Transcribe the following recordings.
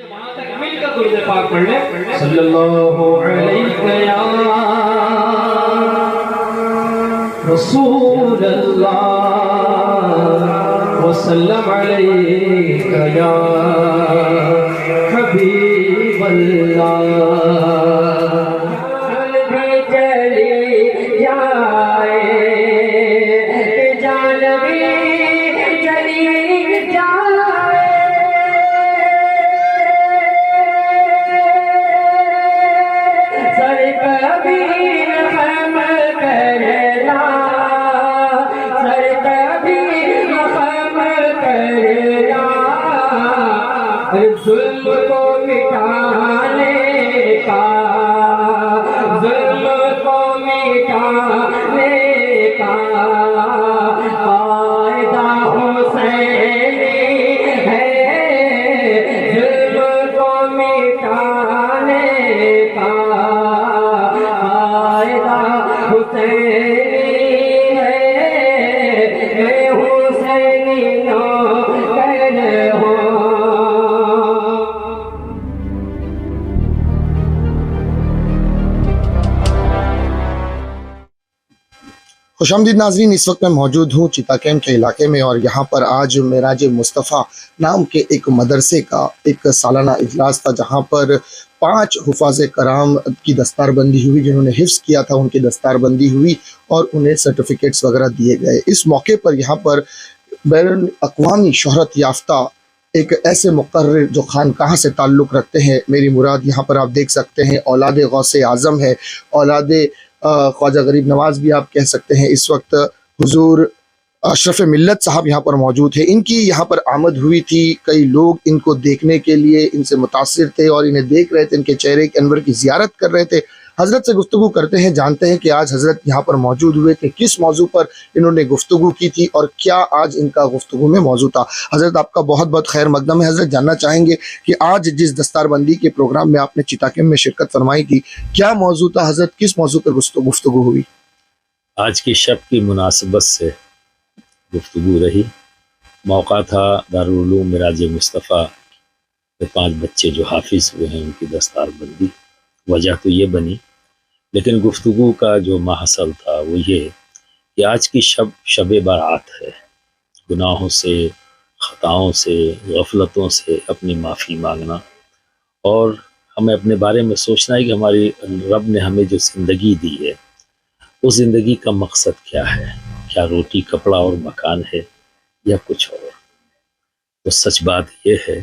وہاں تک مل کر درود پاک پڑھ لیں. صلی اللہ علیہ یا رسول اللہ وسلم علیہ یا حبیب اللہ. ظلم کو مٹانے کا، ظلم کو مٹانے کا قاعدہ حسینی ہے، ظلم کو مٹانے کا قاعدہ حسینی ہے. میں حسینی نوکر ہوں. خوش آمدید ناظرین، اس وقت میں موجود ہوں چیتا کیمپ کے علاقے میں، اور یہاں پر آج معراج مصطفیٰ نام کے ایک مدرسے کا ایک سالانہ اجلاس تھا، جہاں پر 5 حفاظ کرام کی دستار بندی ہوئی، جنہوں نے حفظ کیا تھا ان کی دستار بندی ہوئی اور انہیں سرٹیفکیٹس وغیرہ دیے گئے. اس موقع پر یہاں پر بین الاقوامی شہرت یافتہ ایک ایسے مقرر جو خانقاہ سے تعلق رکھتے ہیں، میری مراد یہاں پر آپ دیکھ سکتے ہیں اولاد غوث اعظم ہے، اولاد خواجہ غریب نواز بھی آپ کہہ سکتے ہیں. اس وقت حضور اشرف ملت صاحب یہاں پر موجود ہیں. ان کی یہاں پر آمد ہوئی تھی، کئی لوگ ان کو دیکھنے کے لیے ان سے متاثر تھے اور انہیں دیکھ رہے تھے، ان کے چہرے کے انور کی زیارت کر رہے تھے. حضرت سے گفتگو کرتے ہیں، جانتے ہیں کہ آج حضرت یہاں پر موجود ہوئے تھے، کس موضوع پر انہوں نے گفتگو کی تھی اور کیا آج ان کا گفتگو میں موضوع تھا. حضرت آپ کا بہت بہت خیر مقدم ہے. حضرت جاننا چاہیں گے کہ آج جس دستار بندی کے پروگرام میں آپ نے چیتا کیمپ میں شرکت فرمائی تھی، کیا موضوع تھا حضرت، کس موضوع پر گفتگو ہوئی؟ آج کی شب کی مناسبت سے گفتگو رہی. موقع تھا دارالعلوم معراج مصطفیٰ کے 5 بچے جو حافظ ہوئے ہیں ان کی دستار بندی. وجہ تو یہ بنی، لیکن گفتگو کا جو محصل تھا وہ یہ کہ آج کی شب برات ہے. گناہوں سے، خطاؤں سے، غفلتوں سے اپنی معافی مانگنا، اور ہمیں اپنے بارے میں سوچنا ہے کہ ہماری رب نے ہمیں جو زندگی دی ہے اس زندگی کا مقصد کیا ہے. کیا روٹی کپڑا اور مکان ہے یا کچھ اور؟ تو سچ بات یہ ہے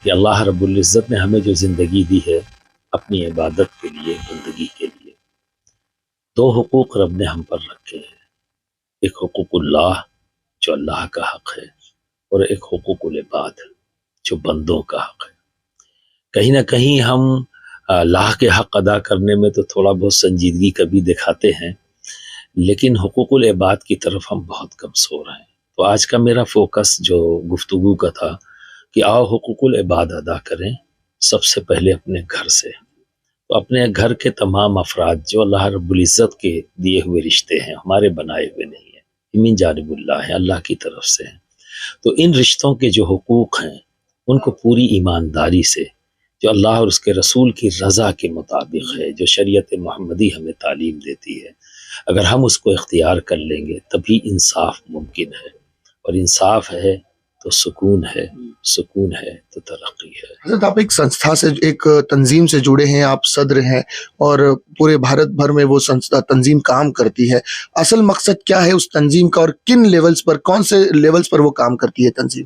کہ اللہ رب العزت نے ہمیں جو زندگی دی ہے اپنی عبادت کے لیے، بندگی کے لیے. 2 حقوق رب نے ہم پر رکھے ہیں. ایک حقوق اللہ جو اللہ کا حق ہے، اور ایک حقوق العباد جو بندوں کا حق ہے. کہیں نہ کہیں ہم اللہ کے حق ادا کرنے میں تو تھوڑا بہت سنجیدگی کبھی دکھاتے ہیں، لیکن حقوق العباد کی طرف ہم بہت کمزور ہیں. تو آج کا میرا فوکس جو گفتگو کا تھا کہ آؤ حقوق العباد ادا کریں، سب سے پہلے اپنے گھر سے. تو اپنے گھر کے تمام افراد جو اللہ رب العزت کے دیے ہوئے رشتے ہیں، ہمارے بنائے ہوئے نہیں ہیں، من جانب اللہ ہے، اللہ کی طرف سے ہیں. تو ان رشتوں کے جو حقوق ہیں ان کو پوری ایمانداری سے، جو اللہ اور اس کے رسول کی رضا کے مطابق ہے، جو شریعت محمدی ہمیں تعلیم دیتی ہے، اگر ہم اس کو اختیار کر لیں گے تبھی انصاف ممکن ہے. اور انصاف ہے تو سکون ہے، سکون ہے تو ترقی ہے. حضرت آپ ایک سنستھا سے، ایک تنظیم سے جڑے ہیں، آپ صدر ہیں، اور پورے بھارت بھر میں وہ تنظیم کام کرتی ہے. اصل مقصد کیا ہے اس تنظیم کا، اور کن لیولز پر، کون سے لیولز پر وہ کام کرتی ہے تنظیم؟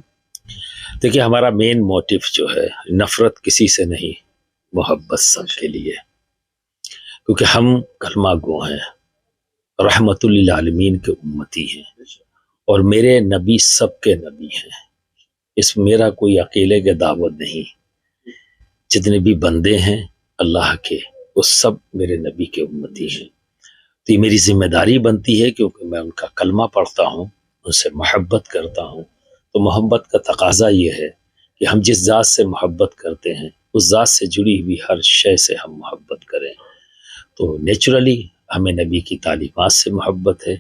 دیکھیے، ہمارا مین موٹیو جو ہے نفرت کسی سے نہیں، محبت سب کے لیے. کیونکہ ہم کلمہ گو ہیں، رحمت للعالمین کے امتی ہیں، اور میرے نبی سب کے نبی ہیں. اس میرا کوئی اکیلے کے دعوت نہیں. جتنے بھی بندے ہیں اللہ کے، وہ سب میرے نبی کے امتی ہیں. تو یہ میری ذمہ داری بنتی ہے، کیونکہ میں ان کا کلمہ پڑھتا ہوں، ان سے محبت کرتا ہوں. تو محبت کا تقاضا یہ ہے کہ ہم جس ذات سے محبت کرتے ہیں اس ذات سے جڑی ہوئی ہر شے سے ہم محبت کریں. تو نیچرلی ہمیں نبی کی تعلیمات سے محبت ہے،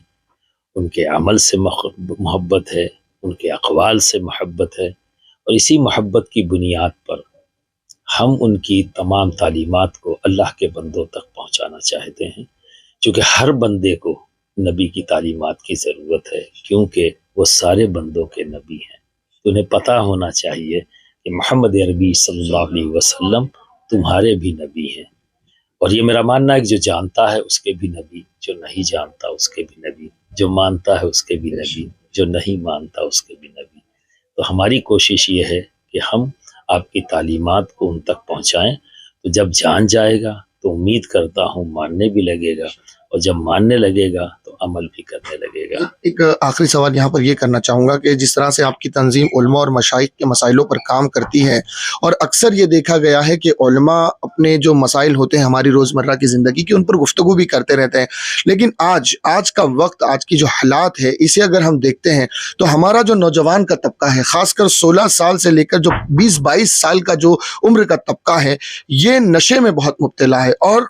ان کے عمل سے محبت ہے، ان کے اقوال سے محبت ہے، اور اسی محبت کی بنیاد پر ہم ان کی تمام تعلیمات کو اللہ کے بندوں تک پہنچانا چاہتے ہیں، چونکہ ہر بندے کو نبی کی تعلیمات کی ضرورت ہے، کیونکہ وہ سارے بندوں کے نبی ہیں۔ تو انہیں پتہ ہونا چاہیے کہ محمد عربی صلی اللہ علیہ وسلم تمہارے بھی نبی ہیں، اور یہ میرا ماننا ہے کہ جو جانتا ہے اس کے بھی نبی، جو نہیں جانتا اس کے بھی نبی، جو مانتا ہے اس کے بھی نبی، جو نہیں مانتا اس کے بھی نبی۔ تو ہماری کوشش یہ ہے کہ ہم آپ کی تعلیمات کو ان تک پہنچائیں، تو جب جان جائے گا تو امید کرتا ہوں ماننے بھی لگے گا، اور جب ماننے لگے گا تو عمل بھی کرنے لگے گا۔ ایک آخری سوال یہاں پر یہ کرنا چاہوں گا کہ جس طرح سے آپ کی تنظیم علماء اور مشائخ کے مسائلوں پر کام کرتی ہے، اور اکثر یہ دیکھا گیا ہے کہ علماء اپنے جو مسائل ہوتے ہیں ہماری روزمرہ کی زندگی کی، ان پر گفتگو بھی کرتے رہتے ہیں، لیکن آج کا وقت، آج کی جو حالات ہے، اسے اگر ہم دیکھتے ہیں تو ہمارا جو نوجوان کا طبقہ ہے، خاص کر 16 سال سے لے کر جو 20-22 سال کا جو عمر کا طبقہ ہے، یہ نشے میں بہت مبتلا ہے، اور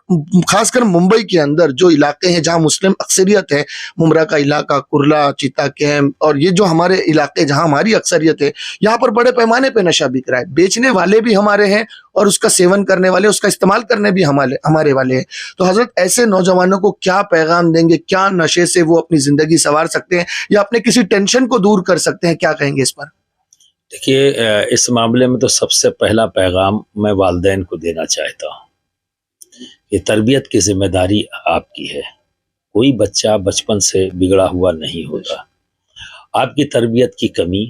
خاص کر ممبئی کے اندر جو علاقے ہیں جہاں مسلم اکثریت ہے، ممرا کا علاقہ، کرلا، چیتا کیمپ، اور یہ جو ہمارے علاقے جہاں ہماری اکثریت ہے، یہاں پر بڑے پیمانے پہ نشہ بک رہا ہے، بیچنے والے بھی ہمارے ہیں اور اس کا سیون کرنے والے، اس کا استعمال کرنے بھی ہمارے والے ہیں۔ تو حضرت ایسے نوجوانوں کو کیا پیغام دیں گے؟ کیا نشے سے وہ اپنی زندگی سنوار سکتے ہیں یا اپنے کسی ٹینشن کو دور کر سکتے ہیں؟ کیا کہیں گے اس پر؟ دیکھیے، اس معاملے میں تو سب سے پہلا پیغام میں والدین کو دینا چاہتا ہوں کہ تربیت کی ذمہ داری آپ کی ہے۔ کوئی بچہ بچپن سے بگڑا ہوا نہیں ہوتا۔ آپ کی تربیت کی کمی،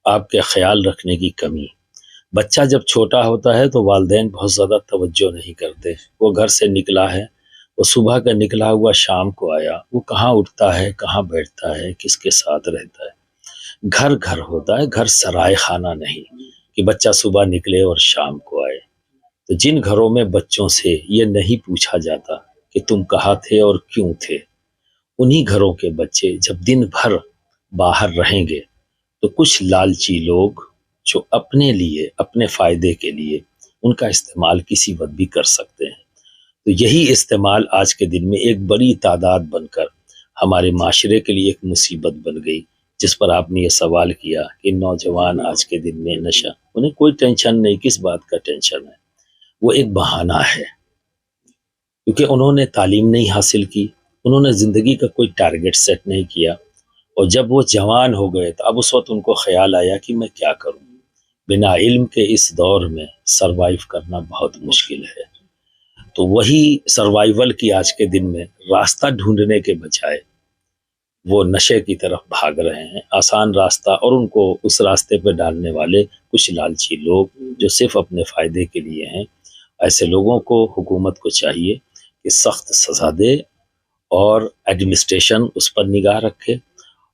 آپ کے خیال رکھنے کی کمی، بچہ جب چھوٹا ہوتا ہے تو والدین بہت زیادہ توجہ نہیں کرتے۔ وہ گھر سے نکلا ہے، وہ صبح کا نکلا ہوا شام کو آیا، وہ کہاں اٹھتا ہے، کہاں بیٹھتا ہے، کس کے ساتھ رہتا ہے۔ گھر گھر ہوتا ہے، گھر سرائے خانہ نہیں کہ بچہ صبح نکلے اور شام کو آئے۔ تو جن گھروں میں بچوں سے یہ نہیں پوچھا جاتا کہ تم کہاں تھے اور کیوں تھے، انہی گھروں کے بچے جب دن بھر باہر رہیں گے تو کچھ لالچی لوگ جو اپنے لیے، اپنے فائدے کے لیے ان کا استعمال کسی وقت بھی کر سکتے ہیں۔ تو یہی استعمال آج کے دن میں ایک بڑی تعداد بن کر ہمارے معاشرے کے لیے ایک مصیبت بن گئی، جس پر آپ نے یہ سوال کیا کہ نوجوان آج کے دن میں نشہ، انہیں کوئی ٹینشن نہیں۔ کس بات کا ٹینشن ہے؟ وہ ایک بہانہ ہے، کیونکہ انہوں نے تعلیم نہیں حاصل کی، انہوں نے زندگی کا کوئی ٹارگٹ سیٹ نہیں کیا، اور جب وہ جوان ہو گئے تو اب اس وقت ان کو خیال آیا کہ میں کیا کروں۔ بنا علم کے اس دور میں سروائیو کرنا بہت مشکل ہے۔ تو وہی سروائیول کی آج کے دن میں راستہ ڈھونڈنے کے بجائے وہ نشے کی طرف بھاگ رہے ہیں، آسان راستہ، اور ان کو اس راستے پہ ڈالنے والے کچھ لالچی لوگ جو صرف اپنے فائدے کے لیے ہیں۔ ایسے لوگوں کو حکومت کو چاہیے کہ سخت سزا دے، اور ایڈمنسٹریشن اس پر نگاہ رکھے،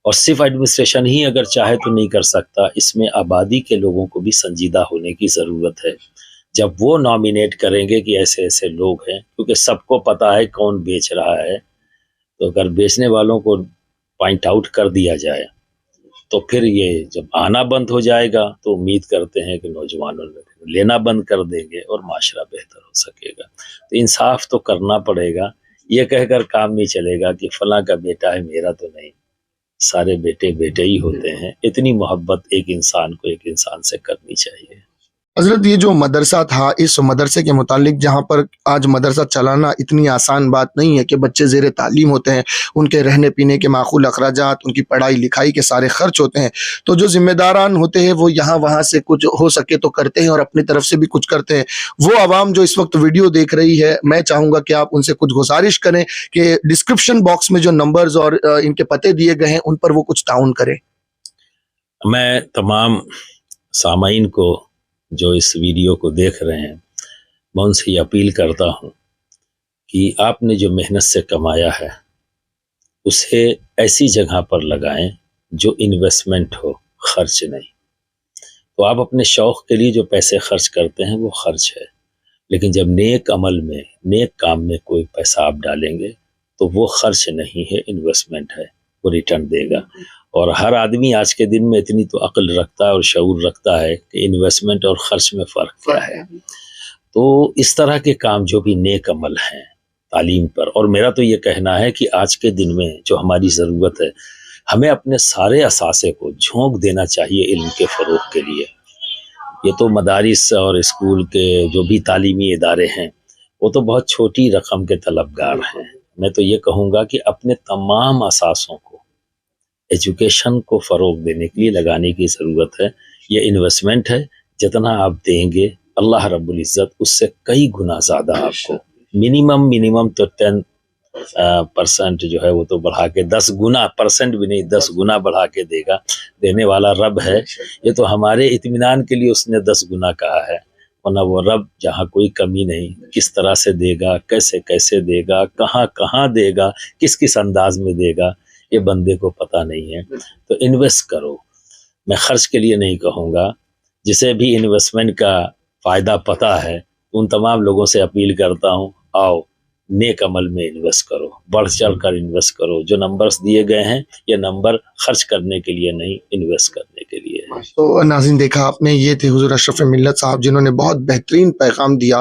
اور صرف ایڈمنسٹریشن ہی اگر چاہے تو نہیں کر سکتا، اس میں آبادی کے لوگوں کو بھی سنجیدہ ہونے کی ضرورت ہے۔ جب وہ نامینیٹ کریں گے کہ ایسے ایسے لوگ ہیں، کیونکہ سب کو پتا ہے کون بیچ رہا ہے، تو اگر بیچنے والوں کو پوائنٹ آؤٹ کر دیا جائے تو پھر یہ جب آنا بند ہو جائے گا تو امید کرتے ہیں کہ نوجوانوں لینا بند کر دیں گے اور معاشرہ بہتر ہو سکے گا۔ تو انصاف تو کرنا پڑے گا، یہ کہہ کر کام نہیں چلے گا کہ فلاں کا بیٹا ہے میرا تو نہیں، سارے بیٹے بیٹے ہی ہوتے ہیں۔ اتنی محبت ایک انسان کو ایک انسان سے کرنی چاہیے۔ حضرت یہ جو مدرسہ تھا، اس مدرسے کے متعلق جہاں پر آج مدرسہ چلانا اتنی آسان بات نہیں ہے کہ بچے زیر تعلیم ہوتے ہیں، ان کے رہنے پینے کے معقول اخراجات، ان کی پڑھائی لکھائی کے سارے خرچ ہوتے ہیں، تو جو ذمہ داران ہوتے ہیں وہ یہاں وہاں سے کچھ ہو سکے تو کرتے ہیں اور اپنی طرف سے بھی کچھ کرتے ہیں۔ وہ عوام جو اس وقت ویڈیو دیکھ رہی ہے، میں چاہوں گا کہ آپ ان سے کچھ گزارش کریں کہ ڈسکرپشن باکس میں جو نمبرز اور ان کے پتے دیے گئے ہیں ان پر وہ کچھ تعاون کریں۔ میں تمام سامعین کو جو اس ویڈیو کو دیکھ رہے ہیں، میں ان سے یہ اپیل کرتا ہوں کہ آپ نے جو محنت سے کمایا ہے اسے ایسی جگہ پر لگائیں جو انویسٹمنٹ ہو، خرچ نہیں۔ تو آپ اپنے شوق کے لیے جو پیسے خرچ کرتے ہیں وہ خرچ ہے، لیکن جب نیک عمل میں، نیک کام میں کوئی پیسہ آپ ڈالیں گے تو وہ خرچ نہیں ہے، انویسٹمنٹ ہے، وہ ریٹرن دے گا۔ اور ہر آدمی آج کے دن میں اتنی تو عقل رکھتا ہے اور شعور رکھتا ہے کہ انویسٹمنٹ اور خرچ میں فرق کیا ہے۔ تو اس طرح کے کام جو بھی نیک عمل ہیں تعلیم پر، اور میرا تو یہ کہنا ہے کہ آج کے دن میں جو ہماری ضرورت ہے، ہمیں اپنے سارے اثاثے کو جھونک دینا چاہیے علم کے فروغ کے لیے۔ یہ تو مدارس اور اسکول کے جو بھی تعلیمی ادارے ہیں وہ تو بہت چھوٹی رقم کے طلبگار ہیں. میں تو یہ کہوں گا کہ اپنے تمام اثاثوں کو ایجوکیشن کو فروغ دینے کے لیے لگانے کی ضرورت ہے. یہ انویسٹمنٹ ہے، جتنا آپ دیں گے اللہ رب العزت اس سے کئی گنا زیادہ آپ کو منیمم تو 10% جو ہے وہ تو بڑھا کے 10 گنا، پرسنٹ بھی نہیں 10 گنا بڑھا کے دے گا. دینے والا رب ہے. یہ تو ہمارے اطمینان کے لیے اس نے 10 گنا کہا ہے، ورنہ وہ رب جہاں کوئی کمی نہیں، کس طرح سے دے گا، کیسے دے گا، کہاں دے گا، کس انداز میں دے گا، یہ بندے کو پتہ نہیں ہے. تو انویسٹ کرو. میں خرچ کے لیے نہیں کہوں گا، جسے بھی انویسٹمنٹ کا فائدہ پتہ ہے ان تمام لوگوں سے اپیل کرتا ہوں، آؤ نیک عمل میں انویسٹ کرو، بڑھ چڑھ کر انویسٹ کرو. جو نمبرز دیے گئے ہیں یہ نمبر خرچ کرنے کے لیے نہیں، انویسٹ کرنے کے لیے ہے. تو ناظرین دیکھا آپ نے، یہ تھے حضور اشرف ملت صاحب جنہوں نے بہت بہترین پیغام دیا.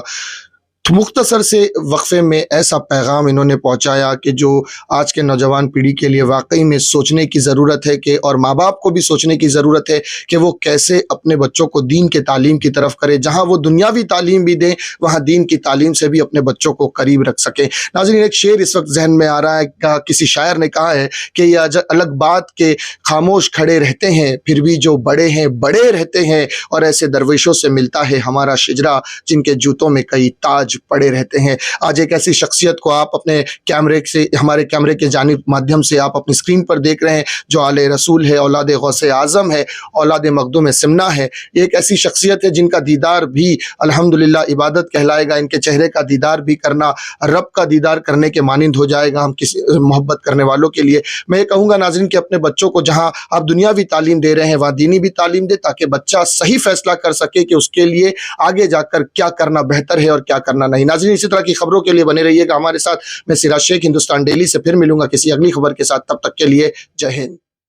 تو مختصر سے وقفے میں ایسا پیغام انہوں نے پہنچایا کہ جو آج کے نوجوان پیڑھی کے لیے واقعی میں سوچنے کی ضرورت ہے کہ، اور ماں باپ کو بھی سوچنے کی ضرورت ہے کہ وہ کیسے اپنے بچوں کو دین کے تعلیم کی طرف کرے. جہاں وہ دنیاوی تعلیم بھی دیں وہاں دین کی تعلیم سے بھی اپنے بچوں کو قریب رکھ سکیں. ناظرین ایک شعر اس وقت ذہن میں آ رہا ہے، کسی شاعر نے کہا ہے کہ یہ الگ بات کے خاموش کھڑے رہتے ہیں پھر بھی جو بڑے ہیں بڑے رہتے ہیں، اور ایسے درویشوں سے ملتا ہے ہمارا شجرا جن کے جوتوں میں کئی تاج پڑے رہتے ہیں. آج ایک ایسی شخصیت کو آپ اپنے کیمرے سے، ہمارے کیمرے کے جانب مادھیم سے آپ اپنی اسکرین پر دیکھ رہے ہیں، جو آل رسول ہے، اولاد غوث اعظم ہے، اولاد مخدوم سمنہ ہے. یہ ایک ایسی شخصیت ہے جن کا دیدار بھی الحمدللہ عبادت کہلائے گا. ان کے چہرے کا دیدار بھی کرنا رب کا دیدار کرنے کے مانند ہو جائے گا ہم کسی محبت کرنے والوں کے لیے. میں یہ کہوں گا ناظرین کہ اپنے بچوں کو جہاں آپ دنیاوی تعلیم دے رہے ہیں وہاں دینی بھی تعلیم دے، تاکہ بچہ صحیح فیصلہ کر سکے کہ اس کے لیے آگے جا کر کیا کرنا بہتر ہے اور کیا کرنا نہیں. ناظرین اسی طرح کی خبروں کے لیے بنے رہیے گا ہمارے ساتھ. میں سراج شیخ ہندوستان ڈیلی سے پھر ملوں گا کسی اگلی خبر کے ساتھ. تب تک کے لیے جے ہند.